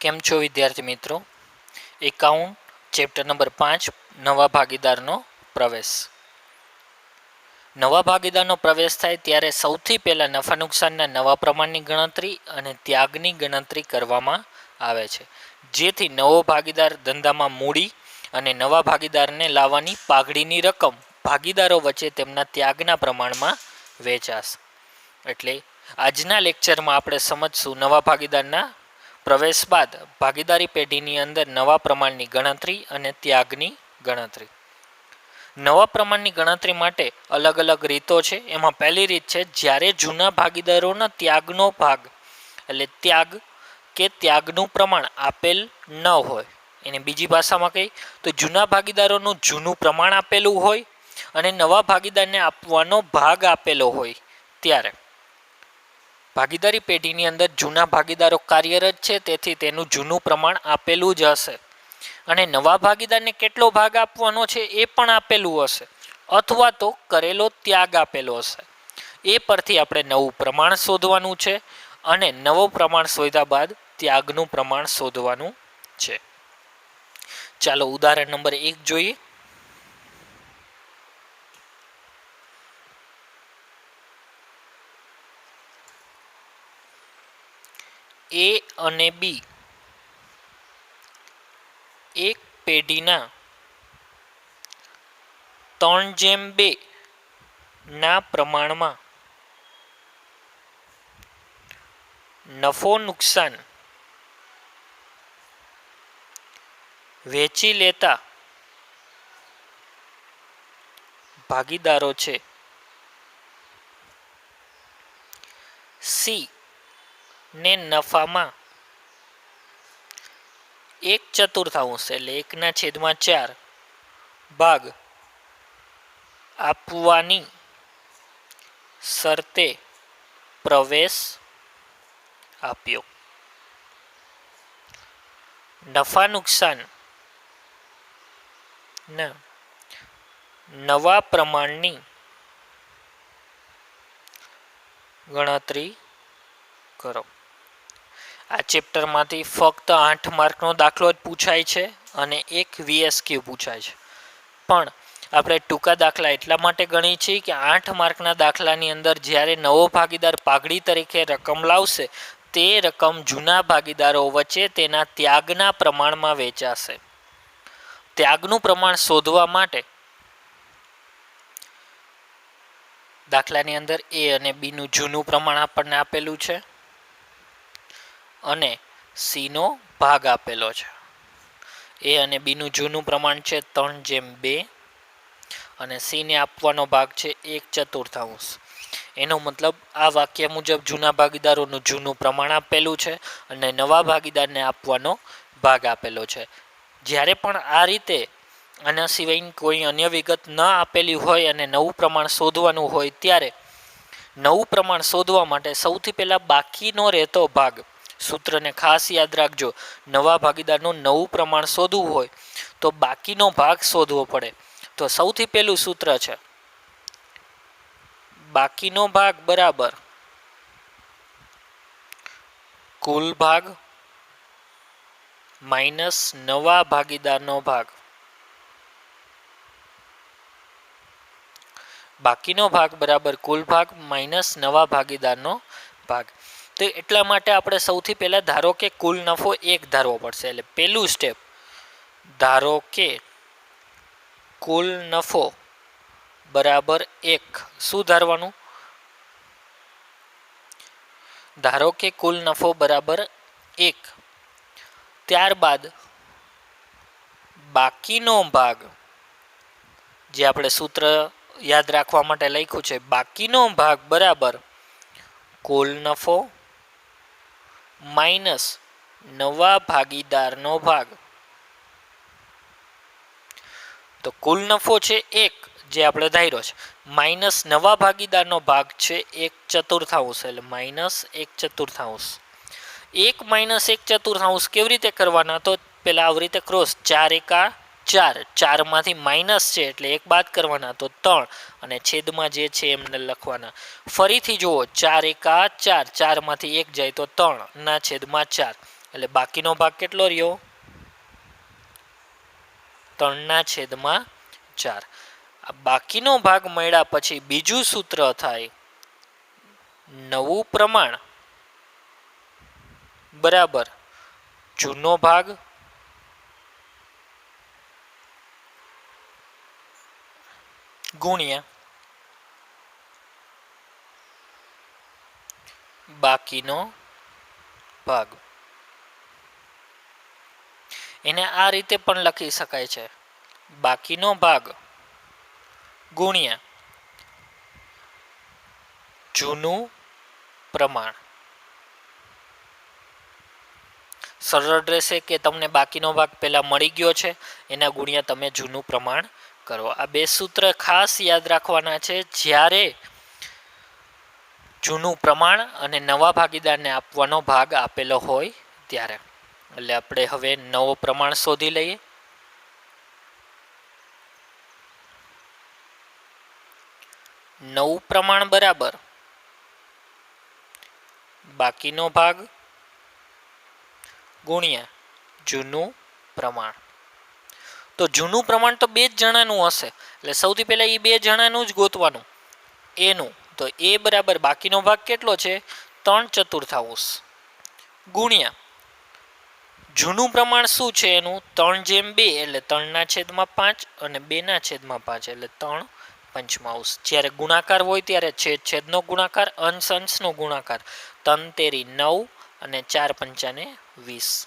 કેમ છો વિદ્યાર્થી મિત્રો? એકાઉન્ટ ચેપ્ટર નંબર 5 નવા ભાગીદારનો પ્રવેશ. નવા ભાગીદારનો પ્રવેશ થાય ત્યારે સૌથી પહેલાં નફા નુકસાનના નવા પ્રમાણની ગણતરી અને ત્યાગની ગણતરી કરવામાં આવે છે, જેથી નવો ભાગીદાર ધંધામાં મૂડી અને નવા ભાગીદારને લાવવાની પાઘડીની રકમ ભાગીદારો વચ્ચે તેમના ત્યાગના પ્રમાણમાં વહેંચાશે. એટલે આજના લેક્ચરમાં આપણે સમજશું નવા ભાગીદારના પ્રવેશ બાદ ભાગીદારી પેઢીની અંદર નવા પ્રમાણની ગણતરી અને ત્યાગની ગણતરી. નવા પ્રમાણની ગણતરી માટે અલગ અલગ રીતો છે. એમાં પહેલી રીત છે જ્યારે જૂના ભાગીદારોના ત્યાગનો ભાગ એટલે ત્યાગ કે ત્યાગનું પ્રમાણ આપેલ ન હોય. એને બીજી ભાષામાં કહી તો જૂના ભાગીદારોનું જૂનું પ્રમાણ આપેલું હોય અને નવા ભાગીદારને આપવાનો ભાગ આપેલો હોય ત્યારે ભાગીદારી પેઢીની અંદર જૂના ભાગીદારો કાર્યરત છે, તેથી તેનું જૂનું પ્રમાણ આપેલું જ હશે અને નવા ભાગીદારને કેટલો ભાગ આપવાનો છે એ પણ આપેલું હશે અથવા તો કરેલો ત્યાગ આપેલો હશે. એ પરથી આપણે નવું પ્રમાણ શોધવાનું છે અને નવું પ્રમાણ શોધ્યા બાદ ત્યાગનું પ્રમાણ શોધવાનું છે. ચાલો ઉદાહરણ નંબર 1 જોઈએ. એ અને બી એક પેઢીના 3:2 ના પ્રમાણમાં નફો નુકસાન વેચી લેતા ભાગીદારો છે. સી ને નફામાં 1/4 એટલે 1/4 ભાગ આપવાની શરતે પ્રવેશ આપ્યો. નફા નુકસાન ના નવા પ્રમાણની ગણતરી કરો. આ ચેપ્ટરમાંથી ફક્ત 8 માર્કનો દાખલો જ પૂછાય છે અને એક VSQ પૂછાય છે, પણ આપણે ટૂંકા દાખલા એટલા માટે ગણી છીએ કે 8 માર્કના દાખલાની અંદર જ્યારે નવો ભાગીદાર પાઘડી તરીકે રકમ લાવશે તે રકમ જૂના ભાગીદારો વચ્ચે તેના ત્યાગના પ્રમાણમાં વહેંચાશે. ત્યાગનું પ્રમાણ શોધવા માટે દાખલાની અંદર એ અને બીનું જૂનું પ્રમાણ આપણને આપેલું છે અને સીનો ભાગ આપેલો છે. એ અને બીનું જૂનું પ્રમાણ છે 3:2 અને સીને આપવાનો ભાગ છે 1/4. એનો મતલબ આ વાક્ય મુજબ જૂના ભાગીદારોનું જૂનું પ્રમાણ આપેલું છે અને નવા ભાગીદારને આપવાનો ભાગ આપેલો છે. જ્યારે પણ આ રીતે આના સિવાય કોઈ અન્ય વિગત ન આપેલી હોય અને નવું પ્રમાણ શોધવાનું હોય ત્યારે નવું પ્રમાણ શોધવા માટે સૌથી પહેલાં બાકીનો રહેતો ભાગ, સૂત્રને ખાસ યાદ રાખજો, નવા ભાગીદારનું નવું પ્રમાણ શોધવું હોય તો બાકીનો ભાગ શોધવો પડે. તો સૌથી પહેલું સૂત્ર છે બાકીનો ભાગ બરાબર કુલ ભાગ માઇનસ નવા ભાગીદારનો ભાગ. બાકીનો ભાગ બરાબર કુલ ભાગ માઇનસ નવા ભાગીદારનો ભાગ. તો એટલા માટે આપણે સૌથી પહેલાં ધારો કે કુલ નફો 1 ધારવો પડશે. એટલે પહેલું સ્ટેપ, ધારો કે કુલ નફો બરાબર 1. શું ધારવાનું? ધારો કે કુલ નફો બરાબર 1. ત્યારબાદ બાકીનો ભાગ, જે આપણે સૂત્ર યાદ રાખવા માટે લખ્યું છે, બાકીનો ભાગ બરાબર કુલ નફો માઇનસ નવા ભાગીદારનો ભાગ. તો કુલ નફો છે 1 જે આપણે ધાર્યો છે, માઇનસ નવા ભાગીદારનો ભાગ છે 1/4 એટલે માઇનસ 1/4. 1 માઇનસ 1/4 કેવી રીતે કરવાના? તો પેલા આવી રીતે ક્રોસ, 4 એકા 4, 4માંથી માઇનસ છે એટલે 1 બાદ કરવાના તો 3 અને છેદમાં જે છે એમને લખવાના. ફરીથી જુઓ, 4 એકા 4, 4માંથી 1 જાય તો 3 ના છેદમાં 4. એટલે બાકીનો ભાગ કેટલો રહ્યો? 3/4. આ બાકીનો ભાગ મળ્યા પછી બીજું સૂત્ર થાય નવું પ્રમાણ બરાબર જૂનો ભાગ ગુણ્યા બાકીનો ભાગ. એને આ રીતે પણ લખી શકાય છે, બાકીનો ભાગ ગુણ્યા જૂનું પ્રમાણ. સરળ રહેશે કે તમને બાકીનો ભાગ પહેલા મળી ગયો છે, એના ગુણ્યા તમે જૂનું પ્રમાણ કરો. આ બે સૂત્ર ખાસ યાદ રાખવાના છે જ્યારે જૂનું પ્રમાણ અને નવા ભાગીદારને આપવાનો ભાગ આપેલો હોય ત્યારે. એટલે આપણે હવે નવો પ્રમાણ શોધી લઈએ. નવું પ્રમાણ બરાબર બાકીનો ભાગ ગુણ્યા જૂનું પ્રમાણ. તો જૂનું પ્રમાણ તો 2 જ જણાનું હશે, એટલે સૌથી પહેલા એ 2 જણાનું જ ગોતવાનું એનું. તો એ બરાબર બાકીનો ભાગ કેટલો છે? 3/4 ગુણ્યા જૂનું પ્રમાણ શું છે એનું? 3/2 એટલે 3/5 અને 2/5 એટલે 3/5. જ્યારે ગુણાકાર હોય ત્યારે છેદ છેદનો ગુણાકાર, અંશ અંશનો ગુણાકાર. 3 તેરી 9 અને 4 પંચાને 20.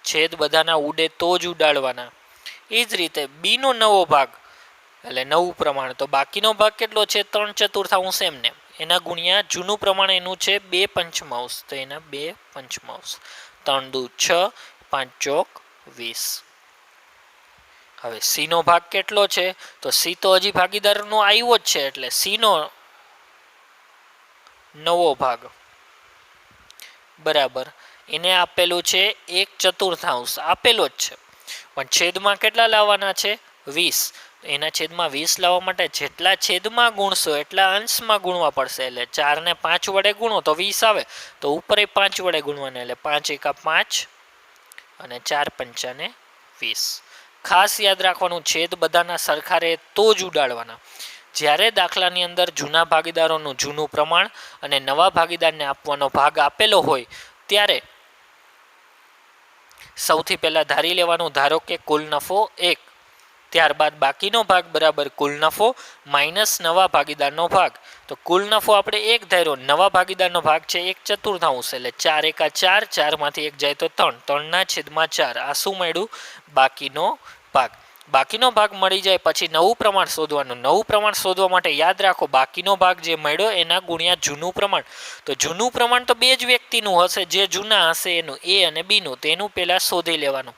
છેદ બધાના ઉડે તો જ ઉડાડવાના. એ જ રીતે બીનો નવો ભાગ એટલે નવું પ્રમાણ. તો બાકીનો ભાગ કેટલો છે? 3/4 એમને. એના ગુણ્યા જૂનું પ્રમાણ એનું છે 2/5. તો એના 2/5. 3 દુ 6, 5 ચોક 20. હવે સી નો ભાગ કેટલો છે? તો સી તો હજી ભાગીદારનો આવ્યો જ છે, એટલે સી નો નવો ભાગ બરાબર એને આપેલું છે 1/4 આપેલો જ છે, પણ છેદમાં કેટલા લાવવાના છે? 20. એના છેદમાં 20 લાવવા માટે જેટલા છેદમાં ગુણશો એટલા અંશમાં ગુણવા પડશે. એટલે 4 ને 5 વડે ગુણો તો 20 આવે, તો ઉપર 5 વડે ગુણવાના. એટલે 5 એકા 5 અને 4 પંચાને 20. ખાસ યાદ રાખવાનું, છેદ બધાના સરખા રહે તો જ ઉડાડવાના. જ્યારે દાખલાની અંદર જૂના ભાગીદારોનું જૂનું પ્રમાણ અને નવા ભાગીદારને આપવાનો ભાગ આપેલો હોય ત્યારે સૌથી પહેલા ધારી લેવાનું, ધારો કે કુલ નફો 1, ત્યારબાદ બાકીનો ભાગ બરાબર કુલ નફો માઇનસ નવા ભાગીદારનો ભાગ. તો કુલ નફો આપણે 1 ધાર્યો, નવા ભાગીદારનો ભાગ છે 1/4, એટલે 4 એકા 4, 4 માંથી 1 જાય તો 3, 3/4. આ શું મળ્યું? બાકીનો ભાગ. બાકીનો ભાગ મળી જાય પછી નવું પ્રમાણ શોધવાનું. નવું પ્રમાણ શોધવા માટે યાદ રાખો, બાકીનો ભાગ જે મળ્યો એના ગુણ્યા જૂનું પ્રમાણ. તો જૂનું પ્રમાણ તો 2 જ વ્યક્તિનું હશે, જે જૂના હશે એનું, એ અને બીનું. તેનું પહેલા શોધી લેવાનું.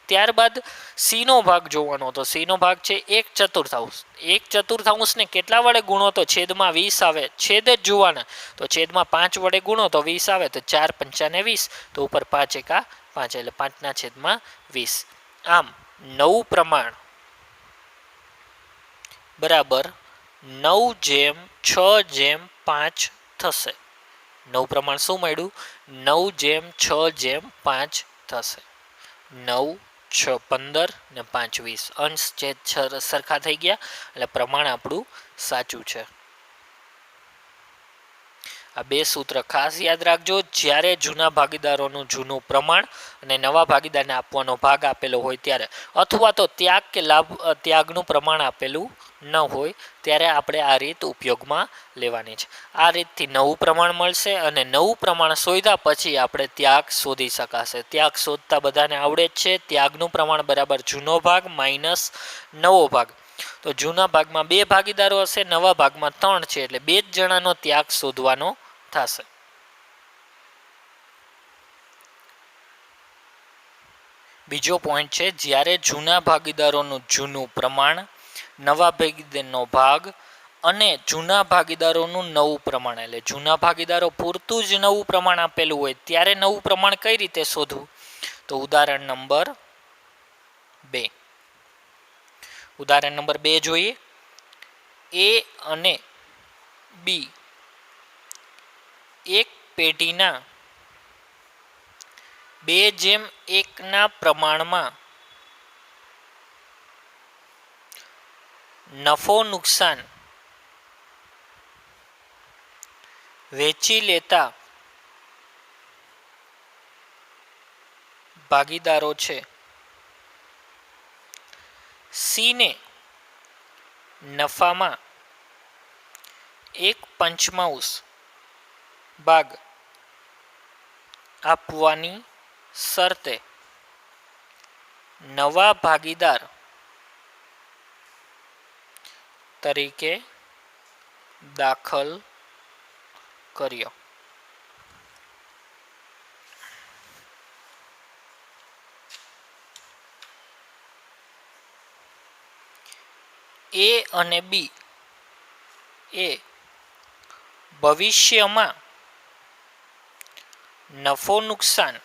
ત્યારબાદ સી નો ભાગ જોવાનો. તો સી નો ભાગ છે 1/4. 1/4 ને કેટલા વડે ગુણો તો છેદમાં 20 આવે, છેદ જ જોવાના. તો છેદમાં 5 વડે ગુણો તો 20 આવે, તો 4 પંચાને 20. તો ઉપર 5 એકા 5 એટલે 5/20. આમ નવું પ્રમાણ બરાબર 9/6/5 થશે. નવું પ્રમાણ શું મળ્યું? 9/6/5 થશે. 9, 6, 15 ને 5, 20. અંશ છેદ સરખા થઈ ગયા, એટલે પ્રમાણ આપણું સાચું છે. આ બે સૂત્ર ખાસ યાદ રાખજો જ્યારે જૂના ભાગીદારોનું જૂનું પ્રમાણ અને નવા ભાગીદારને આપવાનો ભાગ આપેલો હોય ત્યારે, અથવા તો ત્યાગ કે લાભ ત્યાગનું પ્રમાણ આપેલું ન હોય ત્યારે આપણે આ રીત ઉપયોગમાં લેવાની છે. આ રીતથી નવું પ્રમાણ મળશે અને નવું પ્રમાણ શોધ્યા પછી આપણે ત્યાગ શોધી શકાશે. ત્યાગ શોધતા બધાને આવડે જ છે. ત્યાગનું પ્રમાણ બરાબર જૂનો ભાગ માઇનસ નવો ભાગ. તો જૂના ભાગમાં 2 ભાગીદારો હશે, નવા ભાગમાં 3 છે, એટલે 2 જ જણાનો ત્યાગ શોધવાનો થશે. બીજો પોઈન્ટ છે, જ્યારે જૂના ભાગીદારોનું જૂનું પ્રમાણ, નવા ભાગીદારનો ભાગ અને જૂના ભાગીદારોનું નવું પ્રમાણ, એટલે જૂના ભાગીદારો પૂરતું જ નવું પ્રમાણ આપેલું હોય ત્યારે નવું પ્રમાણ કઈ રીતે શોધવું? તો ઉદાહરણ નંબર 2. ઉદાહરણ નંબર 2 જોઈએ. એ અને બી એક પેઢીના 2:1 પ્રમાણમાં નફો નુકસાન વેચી લેતા ભાગીદારો છે. સી ને નફામાં 1/5 ભાગ આપવાની શરતે નવા ભાગીદાર તરીકે દાખલ કર્યો. એ અને બી એ ભવિષ્યમાં નફો નુકસાન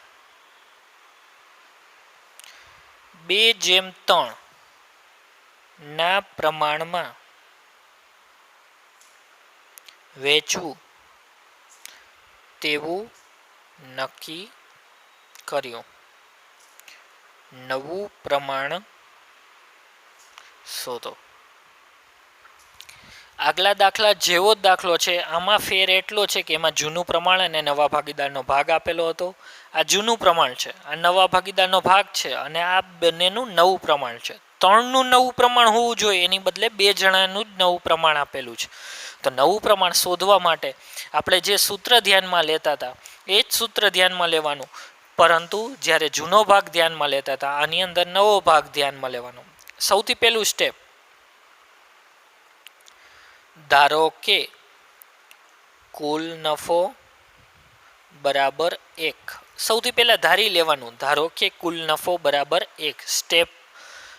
2:3 ના પ્રમાણમાં વેચવું તેવું નક્કી કર્યું. નવું પ્રમાણ શોધો. આગલા દાખલા જેવો જ દાખલો છે. આમાં ફેર એટલો છે કે એમાં જૂનું પ્રમાણ અને નવા ભાગીદારનો ભાગ આપેલો હતો. આ જૂનું પ્રમાણ છે, આ નવા ભાગીદારનો ભાગ છે, અને આ બંનેનું નવું પ્રમાણ છે. 3નું નવું પ્રમાણ હોવું જોઈએ, એની બદલે 2 જણાનું જ નવું પ્રમાણ આપેલું છે. તો નવું પ્રમાણ શોધવા માટે આપણે જે સૂત્ર ધ્યાનમાં લેતા હતા એ જ સૂત્ર ધ્યાનમાં લેવાનું, પરંતુ જ્યારે જૂનો ભાગ ધ્યાનમાં લેતા હતા આની અંદર નવો ભાગ ધ્યાનમાં લેવાનો. સૌથી પહેલું સ્ટેપ, ધારો કે કુલ નફો બરાબર 1. સૌથી પહેલા ધારી લેવાનું, ધારો કે કુલ નફો બરાબર 1. સ્ટેપ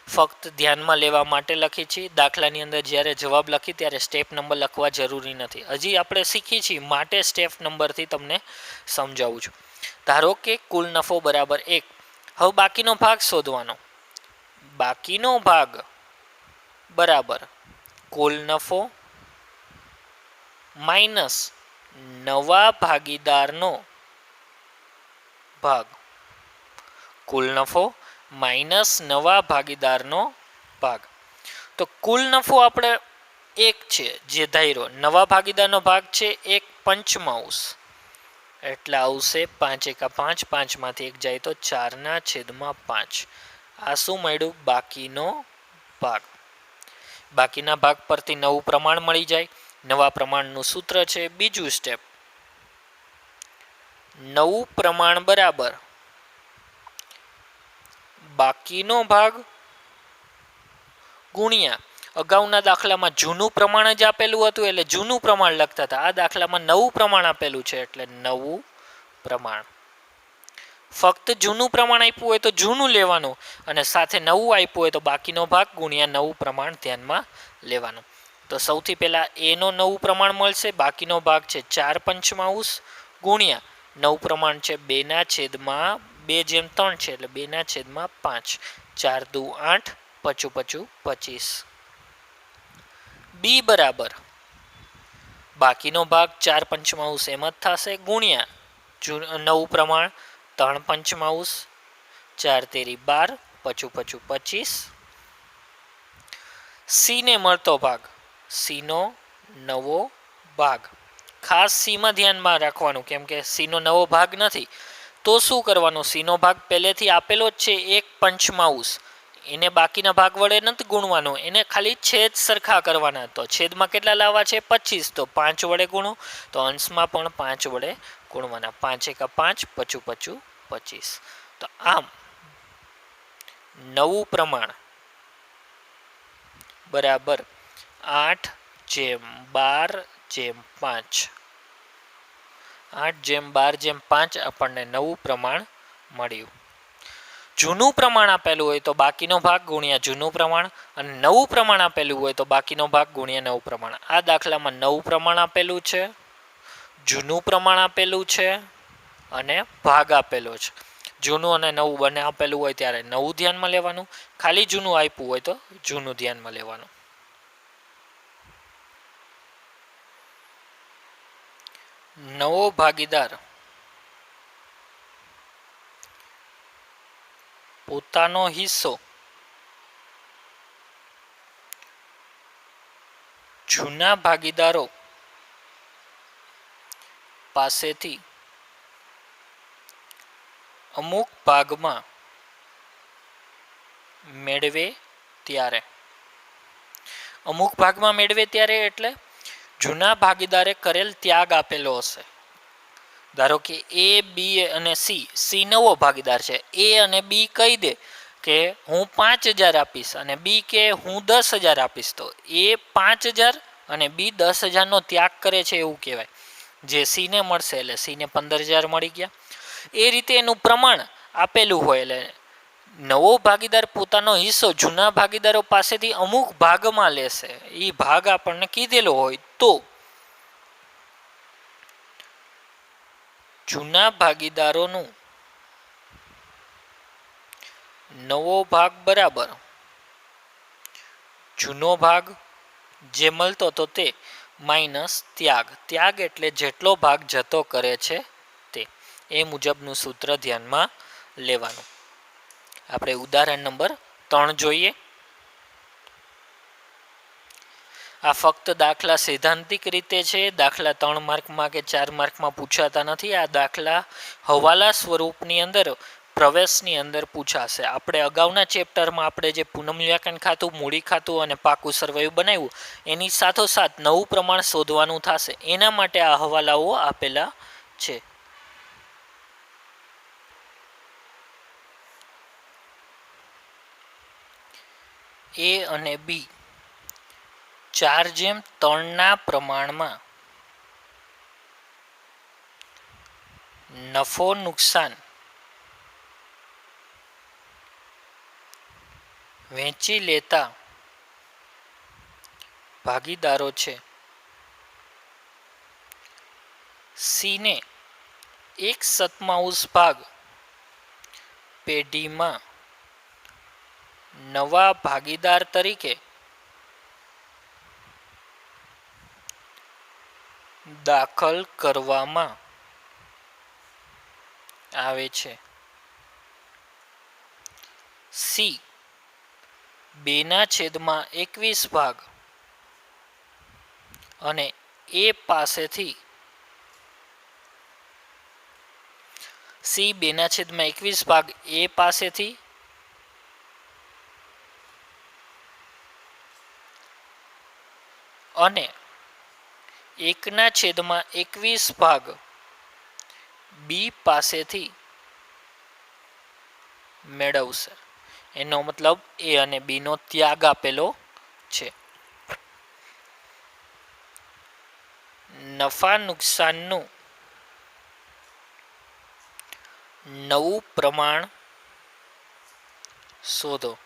ફક્ત ધ્યાનમાં લેવા માટે લખી છે. દાખલાની અંદર જ્યારે જવાબ લખી ત્યારે સ્ટેપ નંબર લખવા જરૂરી નથી. હજી આપણે શીખી છીએ માટે સ્ટેપ નંબરથી તમને સમજાવું છું. ધારો કે કુલ નફો બરાબર 1. હવે બાકીનો ભાગ શોધવાનો. બાકીનો ભાગ બરાબર કુલ નફો માઇનસ નવા ભાગીદારનો ભાગ. કુલ નફો માઇનસ નવા ભાગીદારનો ભાગ. તો કુલ નફો આપણે 1 છે જે ધાર્યો, નવા ભાગીદારનો ભાગ છે 1/5, એટલે આવશે 5 × 5, 5 માંથી 1 જાય તો 4/5. આ શું મળ્યું? બાકીનો ભાગ. બાકીના ભાગ પરથી નવું પ્રમાણ મળી જાય. નવા પ્રમાણનું સૂત્ર છે બીજું સ્ટેપ, નવું પ્રમાણ બરાબર બાકીનો ભાગ ગુણ્યા અગાઉના દાખલામાં જૂનું પ્રમાણ જ આપેલું હતું એટલે જૂનું પ્રમાણ લખતા હતા. આ દાખલામાં નવું પ્રમાણ આપેલું છે એટલે નવું પ્રમાણ. ફક્ત જૂનું પ્રમાણ આપ્યું હોય તો જૂનું લેવાનું, અને સાથે નવું આપ્યું હોય તો બાકીનો ભાગ ગુણ્યા નવું પ્રમાણ ધ્યાનમાં લેવાનું. તો સૌથી પહેલા એનો નવું પ્રમાણ મળશે. બાકીનો ભાગ છે 4/5 ગુણ્યા નવું પ્રમાણ છે 2/3 છે એટલે 2/5. 4 દુ 8, 5 5 25. બી બરાબર બાકીનો ભાગ 4/5 એમ જ થશે ગુણ્યા નવું પ્રમાણ 3/5, 4 તેરી 12, 5 5 25. સી ને મળતો ભાગ, સીનો નવો ભાગ. ખાસ સીમાં ધ્યાનમાં રાખવાનું કેમ કે સીનો નવો ભાગ નથી. તો શું કરવાનું? સીનો ભાગ પહેલેથી આપેલો જ છે 1/5, એને બાકીના ભાગ વડે નથી ગુણવાનો, એને ખાલી છેદ સરખા કરવાના. તો છેદમાં કેટલા લાવવા છે? 25, તો 5 વડે ગુણો. તો અંશમાં પણ 5 વડે ગુણવાના. 5 × 5, 5 5 25. તો આમ નવું પ્રમાણ બરાબર 8/12/5. 8/12/5 આપણને નવું પ્રમાણ મળ્યું. જૂનું પ્રમાણ આપેલું હોય તો બાકીનો ભાગ ગુણ્યા જૂનું પ્રમાણ, અને નવું પ્રમાણ આપેલું હોય તો બાકીનો ભાગ ગુણ્યા નવું પ્રમાણ. આ દાખલામાં નવું પ્રમાણ આપેલું છે, જૂનું પ્રમાણ આપેલું છે, અને ભાગ આપેલો છે. જૂનું અને નવું બંને આપેલું હોય ત્યારે નવું ધ્યાનમાં લેવાનું, ખાલી જૂનું આપ્યું હોય તો જૂનું ધ્યાનમાં લેવાનું. નવો ભાગીદાર પોતાનો હિસ્સો જૂના ભાગીદારો પાસેથી અમુક ભાગમાં મેળવે ત્યારે, અમુક ભાગમાં મેળવે ત્યારે એટલે જૂના ભાગીદારે કરેલ ત્યાગ આપેલો હશે. ધારો કે એ, બી અને સી નવો ભાગીદાર છે. એ અને બી કહી દે કે હું 5,000 આપીશ અને બી કે હું 10,000 આપીશ, તો એ 5,000 અને બી 10,000 નો ત્યાગ કરે છે એવું કહેવાય. જે સીને મળશે એટલે સીને 15,000 મળી ગયા. એ રીતે એનું પ્રમાણ આપેલું હોય એટલે નવો ભાગીદાર પોતાનો હિસ્સો જૂના ભાગીદારો પાસેથી અમુક ભાગમાં લેશે. એ ભાગ આપણને કીધેલો હોય તો જૂના ભાગીદારોનું નવો ભાગ બરાબર જૂનો ભાગ જે મળતો તો તે માઇનસ ત્યાગ. ત્યાગ એટલે જેટલો ભાગ જતો કરે છે તે. એ મુજબનું સૂત્ર ધ્યાનમાં લેવાનું. આપણે ઉદાહરણ નંબર 3 જોઈએ. આ ફક્ત દાખલા સૈદ્ધાંતિક રીતે છે. દાખલા 3 માર્કમાં કે 4 માર્કમાં પૂછાતા નથી. આ દાખલા હવાલા સ્વરૂપની અંદર પ્રવેશની અંદર પૂછાશે. આપણે અગાઉના ચેપ્ટરમાં આપણે જે પુનઃમૂલ્યાંકન ખાતું, મૂડી ખાતું અને પાકું સરવૈયું બનાવ્યું એની સાથોસાથ નવું પ્રમાણ શોધવાનું થશે. એના માટે આ હવાલાઓ આપેલા છે. એ અને બી 4:3 પ્રમાણમાં નફો નુકસાન વેચી લેતા ભાગીદારો છે. સીને 1/7 ભાગ પેઢીમાં નવા ભાગીદાર તરીકે દાખલ કરવામાં આવે છે. સી 2/21 ભાગ અને એ પાસેથી સી 2/21 ભાગ એ પાસેથી અને 1/21 ભાગ બી પાસેથી મેળવશે. એનો મતલબ એ અને બી નો ત્યાગ આપેલો છે. નફા નુકસાનનું નવું પ્રમાણ શોધો.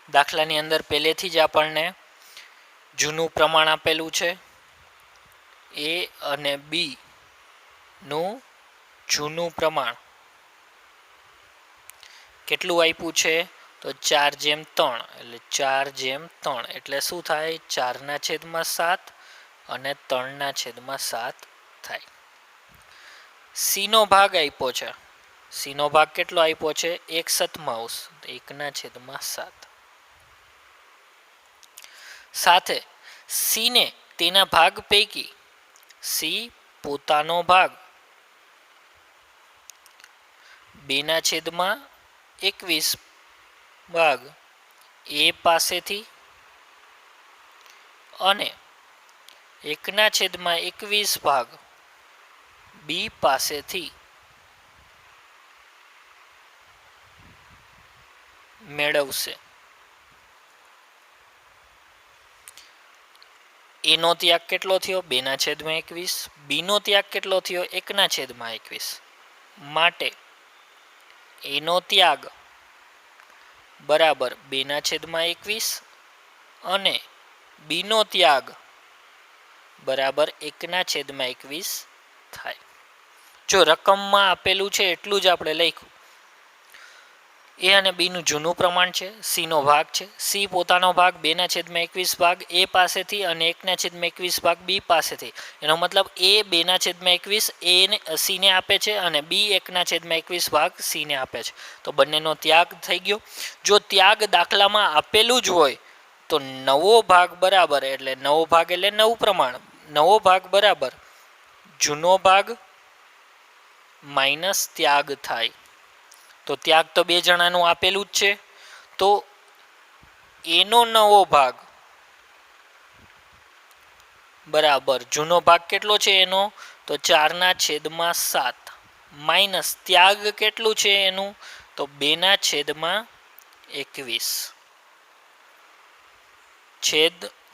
દાખલાની અંદર પહેલેથી જ આપણને જૂનું પ્રમાણ આપેલું છે. એ અને બી નું જૂનું પ્રમાણ કેટલું આપ્યું છે તો 4:3. એટલે 4:3 એટલે શું થાય? 4/7 અને 3/7 થાય. સીનો ભાગ આપ્યો છે. સીનો ભાગ કેટલો આપ્યો છે? 1/7. 1/7 સાથે સીને તેના ભાગ પૈકી સી પોતાનો ભાગ 2/21 ભાગ એ પાસેથી અને 1/21 ભાગ બી પાસેથી મેળવશે. એનો ત્યાગ કેટલો થયો? 2/21. બીનો ત્યાગ કેટલો થયો? 1/21. માટે એનો ત્યાગ બરાબર 2/21 અને બીનો ત્યાગ બરાબર 1/21 થાય. જો રકમમાં આપેલું છે એટલું જ આપણે લખ્યું. એ અને બીનું જૂનું પ્રમાણ છે, સીનો ભાગ છે. સી પોતાનો ભાગ 2/21 ભાગ એ પાસેથી અને 1/21 ભાગ બી પાસેથી. એનો મતલબ એ 2/21 એ સીને આપે છે અને બી 1/21 ભાગ સીને આપે છે. તો બંનેનો ત્યાગ થઈ ગયો. જો ત્યાગ દાખલામાં આપેલું જ હોય તો નવો ભાગ બરાબર, એટલે નવો ભાગ એટલે નવું પ્રમાણ, નવો ભાગ બરાબર જૂનો ભાગ માઇનસ ત્યાગ થાય. તો ત્યાગ તો બે જણાનું આપેલું જ છે, તો એનો નવો ભાગ બરાબર જૂનો ભાગ કેટલો છે એનો, તો 4/7 માઇનસ ત્યાગ કેટલું છે એનું, તો 2/21.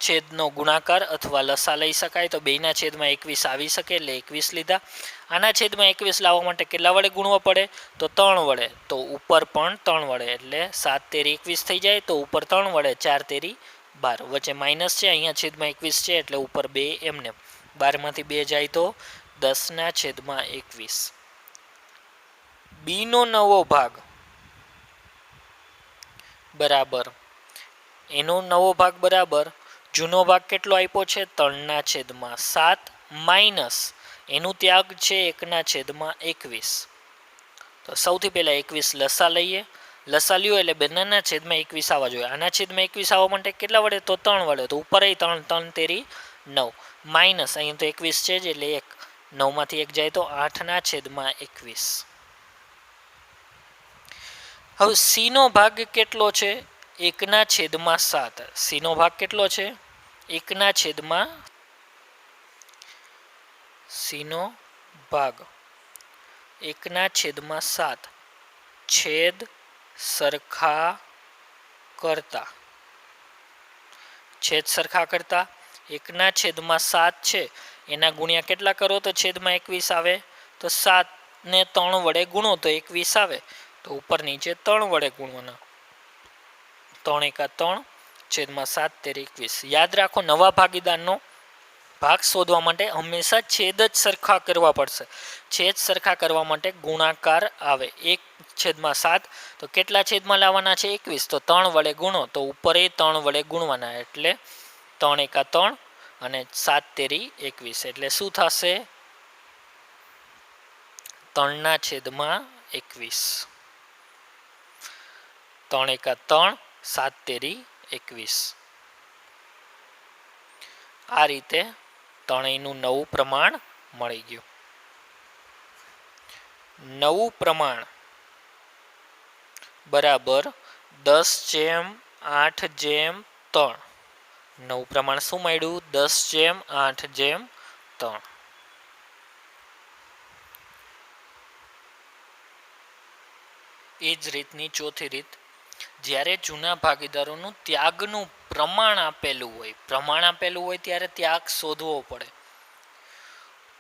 છેદનો ગુણાકાર અથવા લસા લઈ શકાય, તો 2/21 આવી શકે એટલે 21 લીધા. આના છેદમાં 21 લાવવા માટે કેટલા વડે ગુણવા પડે, તો 3 વડે. તો ઉપર પણ 3 વડે, એટલે 7×3 = 21 થઈ જાય. તો ઉપર 3 વડે, 4×3 = 12. વચ્ચે માઇનસ છે, અહીંયા છેદમાં 21 છે એટલે ઉપર 2 એમને. 12માંથી 2 જાય તો 10/21. બીનો નવો ભાગ બરાબર એનો નવો ભાગ બરાબર જૂનો ભાગ કેટલો આપ્યો છે, 3/7 માઇનસ એનું ત્યાગ છે 1/21. તો સૌથી પહેલાં 21 લસા લઈએ. લસા લ્યો એટલે બંનેના છેદમાં 21 આવવા જોઈએ. આના છેદમાં 21 આવવા માટે કેટલા વડે, તો 3 વડે. તો ઉપર 3, 3×3 = 9 માઇનસ અહીં તો 21 છે જ એટલે 1, 9માંથી 1 જાય તો 8/21. હવે સીનો ભાગ કેટલો છે, 1/7. સીનો ભાગ કેટલો છે, 1/, સીનો ભાગ 1/7 છેદ સરખા કરતા, છેદ સરખા કરતા 1/7 છે એના ગુણ્યા કેટલા કરો તો છેદમાં 21 આવે, તો 7 ને 3 વડે ગુણો તો 21 આવે. તો ઉપર નીચે 3 વડે ગુણવાના, 3×1 = 3 7×3 = 21. યાદ રાખો, નવા ભાગીદારનો ભાગ શોધવા માટે હંમેશા છેદ જ સરખા કરવા પડશે. છેદ સરખા કરવા માટે ગુણાકાર આવે. 1/7 તો કેટલા છેદમાં લાવવાના છે, 21. તો 3 વડે ગુણો તો ઉપર 3 વડે ગુણવાના, એટલે 3×1 = 3 અને 7×3 = 21. એટલે શું થશે, 3/21. 3×1 = 7×3 = 21. આ રીતે ત્રણેયનું નવું પ્રમાણ મળી ગયું. નવું પ્રમાણ બરાબર 10/8/3. નવું પ્રમાણ શું મળ્યું, 10/8/3. એ જ રીતની ચોથી રીત, જ્યારે જૂના ભાગીદારોનું ત્યાગનું પ્રમાણ આપેલું હોય, ત્યારે ત્યાગ શોધવો પડે.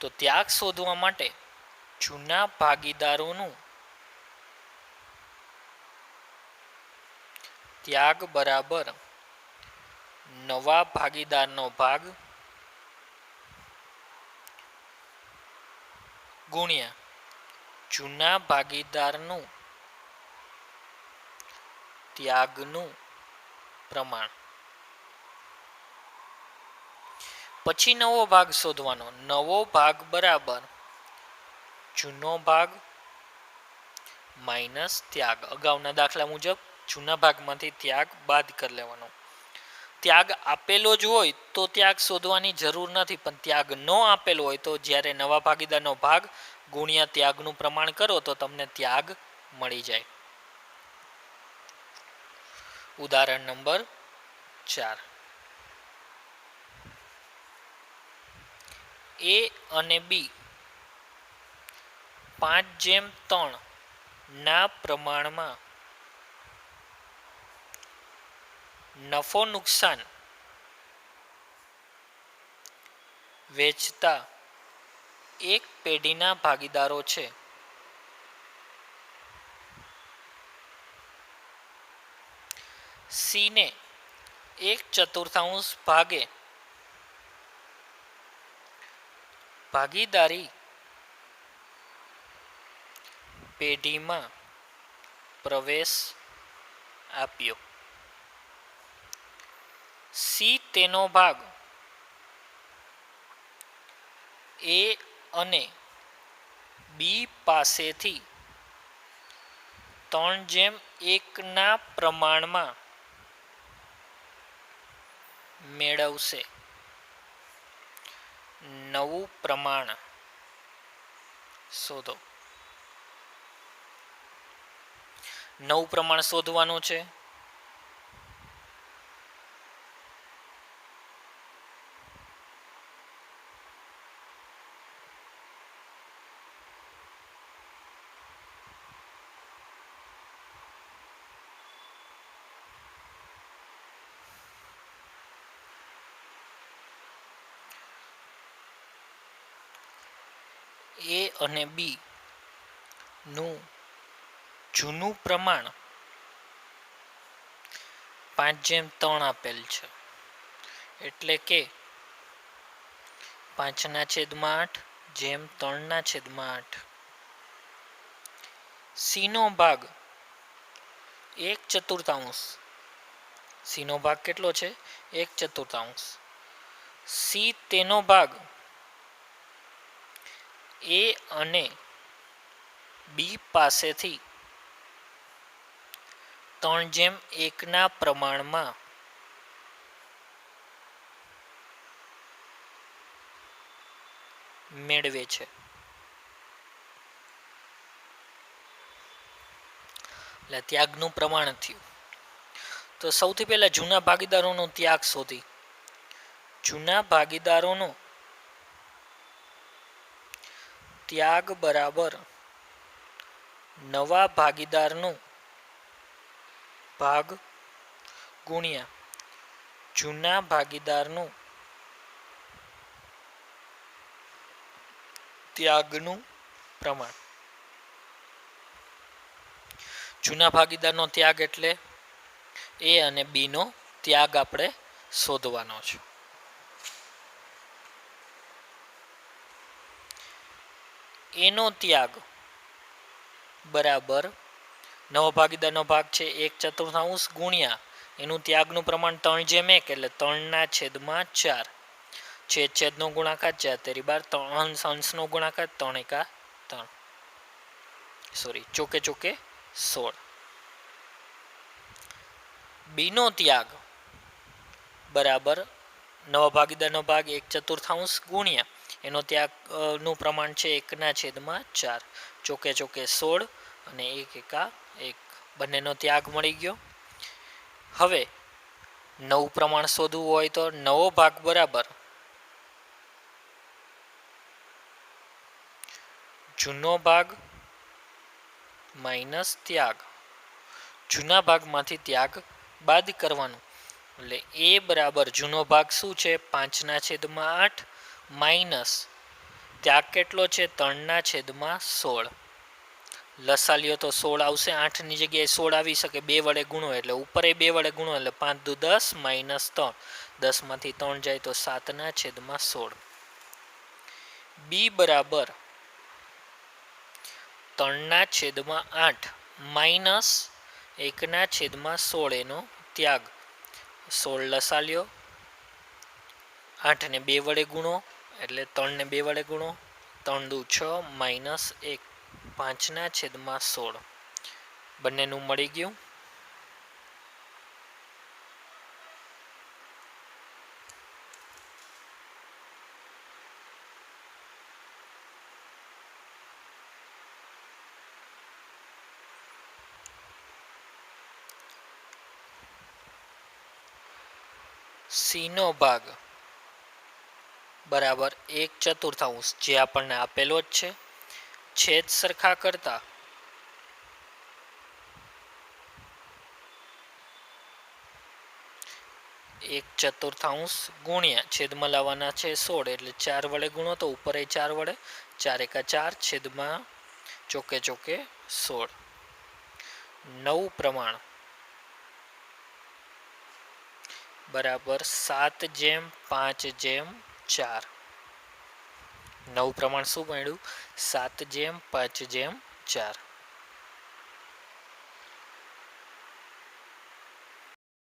તો ત્યાગ શોધવા માટે જૂના ભાગીદારોનું ત્યાગ બરાબર નવા ભાગીદારનો ભાગ ગુણ્યા જૂના ભાગીદારનું ત્યાગનું પ્રમાણ. પછી નવો ભાગ શોધવાનો. નવો ભાગ બરાબર જૂનો ભાગ માઇનસ ત્યાગ. અગાઉના દાખલા મુજબ જૂના ભાગમાંથી ત્યાગ બાદ કરી લેવાનો. ત્યાગ આપેલો જ હોય તો ત્યાગ શોધવાની જરૂર નથી, પણ ત્યાગ ન આપેલો હોય તો જ્યારે નવા ભાગીદારનો ભાગ ગુણ્યા ત્યાગનું પ્રમાણ કરો તો તમને ત્યાગ મળી જાય. ઉદાહરણ નંબર 4. એ અને બી 5/3 ના પ્રમાણમાં નફો નુકસાન વેચતા એક પેઢીના ભાગીદારો છે. સીને 1/4 ભાગે ભાગીદારી પેઢીમાં પ્રવેશ આપ્યો. સી તેનો ભાગ એ અને બી પાસેથી 3:1 પ્રમાણમાં મેળવશે. નવું પ્રમાણ શોધો. નવું પ્રમાણ શોધવાનું છે. એ અને બી નું જૂનું પ્રમાણ 5:3 આપેલ છે. એટલે કે 5/8/3/8. સી નો ભાગ 1/4. સી નો ભાગ કેટલો છે? 1/4. સી તેનો ભાગ એ અને બી પાસેથી 3:1 પ્રમાણમાં મેળવે છે. એટલે ત્યાગનું પ્રમાણ થયું. તો સૌથી પહેલા જૂના ભાગીદારોનો ત્યાગ શોધી. જૂના ભાગીદારોનો ત્યાગ બરાબર નવા ભાગીદારનું ભાગ ગુણ્યા જૂના ભાગીદારનું ત્યાગનું પ્રમાણ. જૂના ભાગીદારનો ત્યાગ એટલે એ અને બી નો ત્યાગ આપણે શોધવાનો છે. એનો ત્યાગ બરાબર નવો ભાગીદારનો ભાગ છે 1/4 ગુણ્યા એનું ત્યાગનું પ્રમાણ 3:1 એટલે 3/4. છેદનો ગુણાકાર 4×3 અંશનો ગુણાકાર 3×3. સોરી, ચોકે 16. બીનો ત્યાગ બરાબર નવા ભાગીદારનો ભાગ 1/4 ગુણ્યા એનો ત્યાગનું પ્રમાણ છે 1/4. ચોકે 16 અને 1×1. બંનેનો ત્યાગ મળી ગયો. હવે નવું પ્રમાણ શોધવું હોય તો નવો ભાગ બરાબર જૂનો ભાગ માઇનસ ત્યાગ. જૂના ભાગમાંથી ત્યાગ બાદ કરવાનું. એટલે એ બરાબર જૂનો ભાગ શું છે? 5/8 માઇનસ ત્યાગ કેટલો છે? 3/16. લસા લ્યો તો 16 આવશે. 8ની જગ્યાએ 16 આવી શકે. 2 વડે ગુણો એટલે ઉપર 2 વડે ગુણો એટલે 5×10 -3. 10માંથી 3 જાય તો 7/16. બી બરાબર 3/8 માઇનસ 1/16 એનો ત્યાગ. 16 લસા લ્યો. 8ને 2 વડે ગુણો એટલે 3ને 2 વડે ગુણો. 3×6 -1 5/16. બંનેનું મળી ગયું. સી નો ભાગ બરાબર 1/4 જે આપણને આપેલો જ છે. છેદ સરખા કરતા એક ચતુર્થાંશ ગુણ્યા છેદમાં લાવવાના છે 16 એટલે 4 વડે ગુણો તો ઉપર 4 વડે 4×4 છેદમાં ચોકે 16. નવું પ્રમાણ બરાબર 7/5/4. નવું પ્રમાણ શું મળ્યું? 7/5/4.